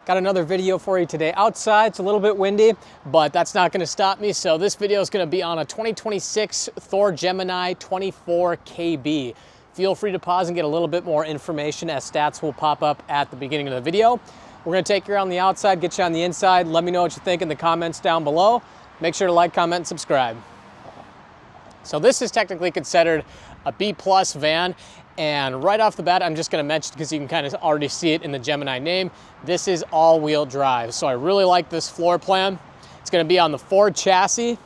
Got another video for you today outside. It's a little bit windy, but that's not going to stop me. So this video is going to be on a 2026 Thor Gemini 24KB. Feel free to pause and get a little bit more information as stats will pop up at the beginning of the video. We're going to take you around the outside, get you on the inside. Let me know what you think in the comments down below. Make sure to like, comment, and subscribe. So this is technically considered a B+ van. And right off the bat, I'm just going to mention, because you can kind of already see it in the Gemini name, this is all-wheel drive. So I really like this floor plan. It's going to be on the Ford chassis.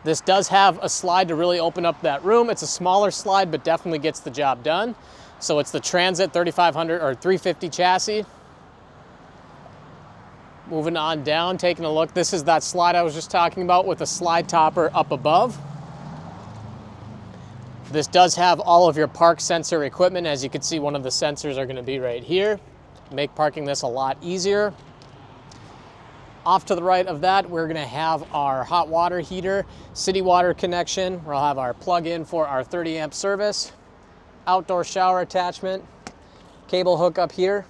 This does have a slide to really open up that room. It's a smaller slide, but definitely gets the job done. So it's the Transit 3500 or 350 chassis. Moving on down, taking a look. This is that slide I was just talking about with a slide topper up above. This does have all of your park sensor equipment. As you can see, one of the sensors are going to be right here. Make parking this a lot easier. Off to the right of that, we're going to have our hot water heater, city water connection. We'll have our plug-in for our 30 amp service, outdoor shower attachment, cable hookup here.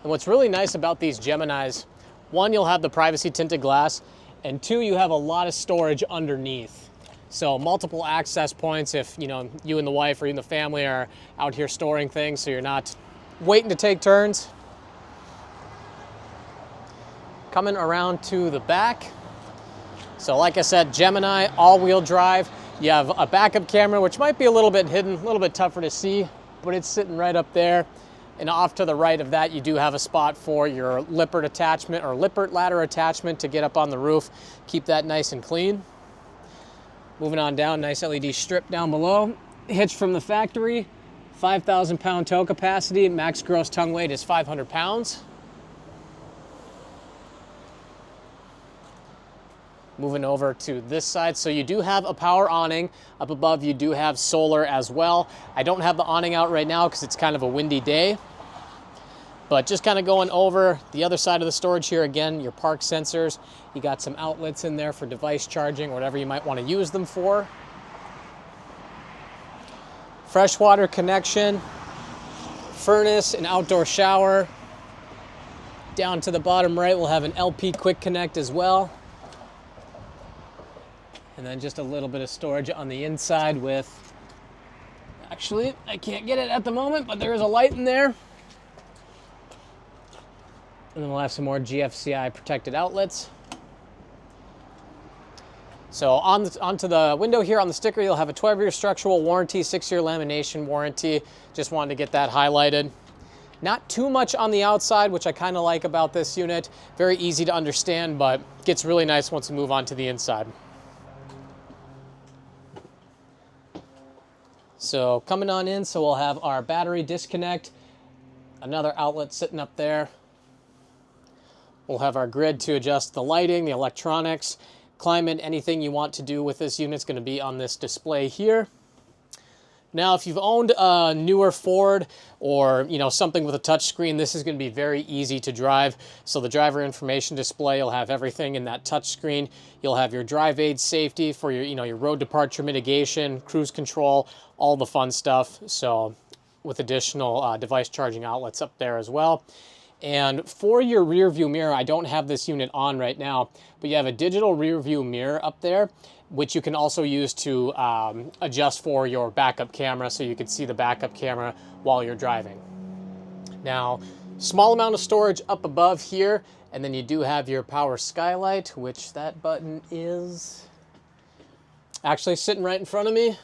And what's really nice about these Geminis, one, you'll have the privacy tinted glass, and two, you have a lot of storage underneath. So multiple access points if you and the wife or even the family are out here storing things, so you're not waiting to take turns. Coming around to the back. So like I said, Gemini, all-wheel drive. You have a backup camera, which might be a little bit hidden, a little bit tougher to see, but it's sitting right up there. And off to the right of that, you do have a spot for your lippert attachment or lippert ladder attachment to get up on the roof. Keep that nice and clean. Moving on down, nice LED strip down below. Hitch from the factory, 5,000 pound tow capacity. Max gross tongue weight is 500 pounds. Moving over to this side. So you do have a power awning. Up above, you do have solar as well. I don't have the awning out right now because it's kind of a windy day. But just kind of going over the other side of the storage here, again, your park sensors. You got some outlets in there for device charging, whatever you might want to use them for. Freshwater connection, furnace, an outdoor shower. Down to the bottom right, we'll have an LP quick connect as well. And then just a little bit of storage on the inside with, actually, I can't get it at the moment, but there is a light in there. And then we'll have some more GFCI protected outlets. So onto the window here on the sticker, you'll have a 12-year structural warranty, 6-year lamination warranty. Just wanted to get that highlighted. Not too much on the outside, which I kind of like about this unit. Very easy to understand, but gets really nice once we move on to the inside. So coming on in, so we'll have our battery disconnect, another outlet sitting up there. We'll have our grid to adjust the lighting, the electronics, climate, anything you want to do with this unit is going to be on this display here. Now, if you've owned a newer Ford or something with a touch screen, this is going to be very easy to drive. So the driver information display, you'll have everything in that touch screen. You'll have your drive aid safety for your your road departure mitigation, cruise control, all the fun stuff. So with additional device charging outlets up there as well. And for your rear view mirror, I don't have this unit on right now, but you have a digital rear view mirror up there, which you can also use to adjust for your backup camera, so you can see the backup camera while you're driving. Now, small amount of storage up above here, and then you do have your power skylight, which that button is actually sitting right in front of me.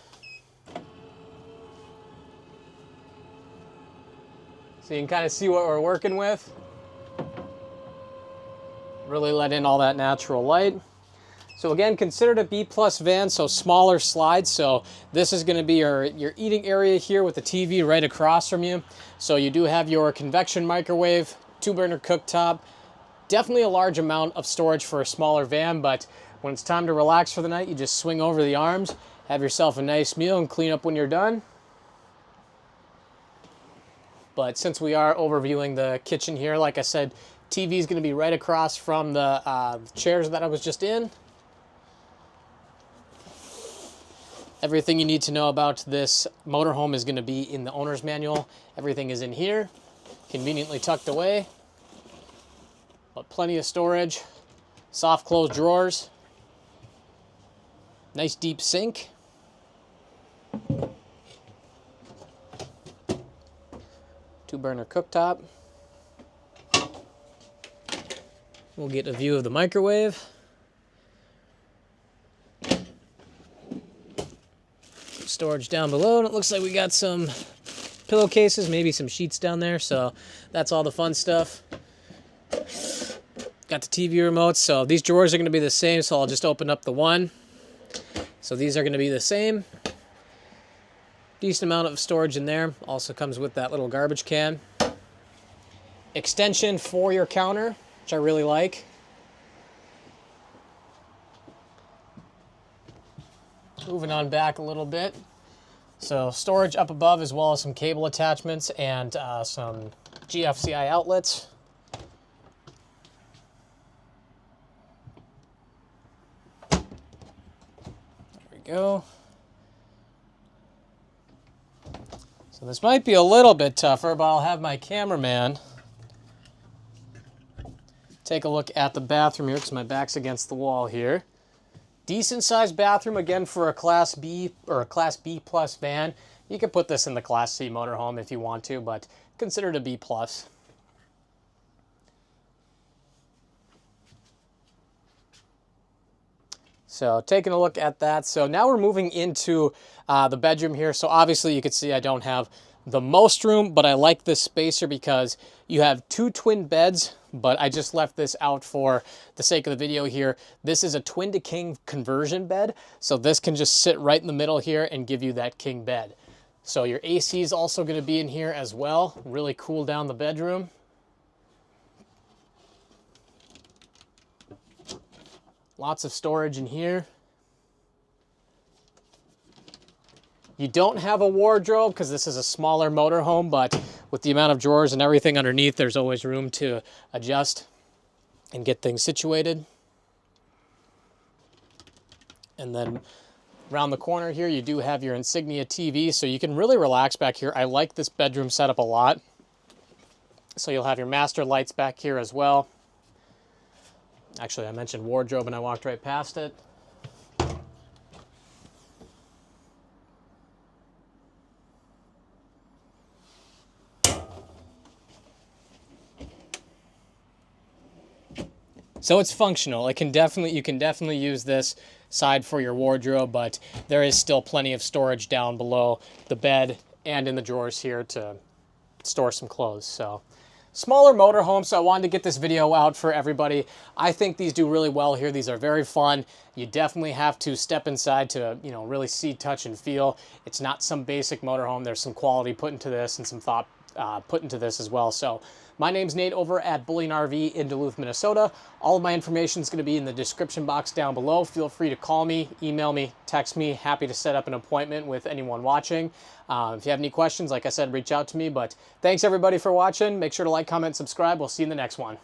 So you can kind of see what we're working with. Really let in all that natural light. So again, considered a B+ van, so smaller slides. So this is going to be your eating area here with the TV right across from you. So you do have your convection microwave, 2-burner cooktop. Definitely a large amount of storage for a smaller van, but when it's time to relax for the night, you just swing over the arms, have yourself a nice meal, and clean up when you're done. But since we are overviewing the kitchen here, like I said, TV is going to be right across from the chairs that I was just in. Everything you need to know about this motorhome is going to be in the owner's manual. Everything is in here, conveniently tucked away. but plenty of storage. Soft close drawers. Nice deep sink. 2-burner cooktop. We'll get a view of the microwave. Storage down below, and it looks like we got some pillowcases, maybe some sheets down there, so that's all the fun stuff. Got the TV remotes, so these drawers are going to be the same, so I'll just open up the one. So these are going to be the same. Decent amount of storage in there. Also comes with that little garbage can. Extension for your counter, which I really like. Moving on back a little bit. So storage up above, as well as some cable attachments and some GFCI outlets. There we go. So this might be a little bit tougher, but I'll have my cameraman take a look at the bathroom here, because my back's against the wall here. Decent sized bathroom, again, for a Class B or a Class B plus van. You could put this in the Class C motorhome if you want to, but consider it a B plus. So taking a look at that. So now we're moving into the bedroom here. So obviously you can see I don't have the most room, but I like this spacer because you have 2 twin beds, but I just left this out for the sake of the video here. This is a twin to king conversion bed. So this can just sit right in the middle here and give you that king bed. So your AC is also going to be in here as well. Really cool down the bedroom. Lots of storage in here. You don't have a wardrobe because this is a smaller motorhome, but with the amount of drawers and everything underneath, there's always room to adjust and get things situated. And then around the corner here, you do have your Insignia TV, so you can really relax back here. I like this bedroom setup a lot. So you'll have your master lights back here as well. Actually, I mentioned wardrobe and I walked right past it. So it's functional. You can definitely use this side for your wardrobe, but there is still plenty of storage down below the bed and in the drawers here to store some clothes. So smaller motorhome, so I wanted to get this video out for everybody. I think these do really well here. These are very fun. You definitely have to step inside to, you know, really see, touch, and feel. It's not some basic motorhome. There's some quality put into this and some thought put into this as well. So my name's Nate over at Bullion RV in Duluth, Minnesota. All of my information is going to be in the description box down below. Feel free to call me, email me, text me. Happy to set up an appointment with anyone watching. If you have any questions, like I said, reach out to me. But thanks everybody for watching. Make sure to like, comment, subscribe. We'll see you in the next one.